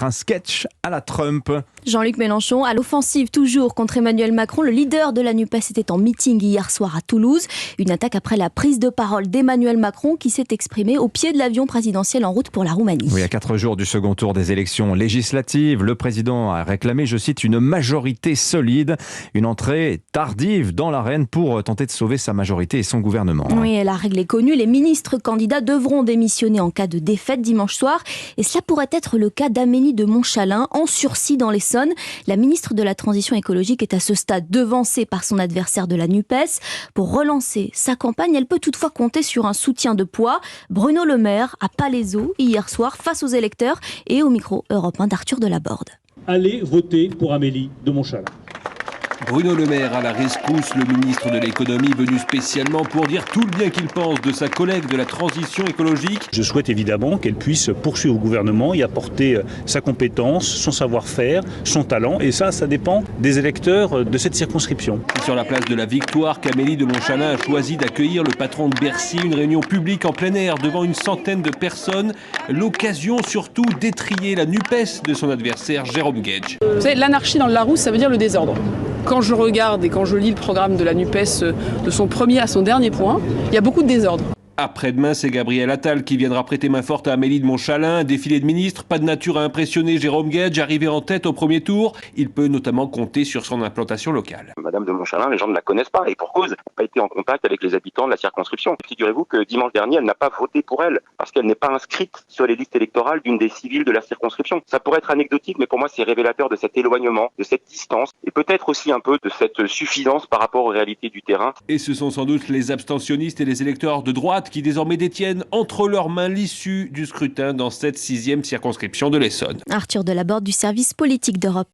Un sketch à la Trump. Jean-Luc Mélenchon à l'offensive toujours contre Emmanuel Macron. Le leader de la NUPES était en meeting hier soir à Toulouse. Une attaque après la prise de parole d'Emmanuel Macron qui s'est exprimé au pied de l'avion présidentiel en route pour la Roumanie. Oui, à 4 jours du second tour des élections législatives, le président a réclamé, je cite, une majorité solide, une entrée tardive dans l'arène pour tenter de sauver sa majorité et son gouvernement. Oui, et la règle est connue, les ministres candidats devront démissionner en cas de défaite dimanche soir. Et cela pourrait être le cas d'Amélie de Montchalin, en sursis dans l'Essonne. La ministre de la Transition écologique est à ce stade devancée par son adversaire de la NUPES. Pour relancer sa campagne, elle peut toutefois compter sur un soutien de poids. Bruno Le Maire à Palaiseau hier soir face aux électeurs et au micro européen d'Arthur Delaborde. Allez voter pour Amélie de Montchalin. Bruno Le Maire à la rescousse, le ministre de l'économie venu spécialement pour dire tout le bien qu'il pense de sa collègue de la transition écologique. Je souhaite évidemment qu'elle puisse poursuivre au gouvernement et apporter sa compétence, son savoir-faire, son talent. Et ça dépend des électeurs de cette circonscription. C'est sur la place de la Victoire qu'Amélie de Montchalin a choisi d'accueillir le patron de Bercy, une réunion publique en plein air devant une centaine de personnes. L'occasion surtout d'étrier la NUPES de son adversaire Jérôme Guedj. Vous savez, l'anarchie dans le Larousse, ça veut dire le désordre. Quand je regarde et quand je lis le programme de la NUPES de son premier à son dernier point, il y a beaucoup de désordre. Après-demain, c'est Gabriel Attal qui viendra prêter main forte à Amélie de Montchalin. Un défilé de ministres, pas de nature à impressionner Jérôme Guedj, arrivé en tête au premier tour. Il peut notamment compter sur son implantation locale. Madame de Montchalin, les gens ne la connaissent pas et pour cause, elle n'a pas été en contact avec les habitants de la circonscription. Figurez-vous que dimanche dernier, elle n'a pas voté pour elle parce qu'elle n'est pas inscrite sur les listes électorales d'une des civiles de la circonscription. Ça pourrait être anecdotique, mais pour moi, c'est révélateur de cet éloignement, de cette distance et peut-être aussi un peu de cette suffisance par rapport aux réalités du terrain. Et ce sont sans doute les abstentionnistes et les électeurs de droite qui désormais détiennent entre leurs mains l'issue du scrutin dans cette 6e circonscription de l'Essonne. Arthur Delaborde du service politique d'Europe.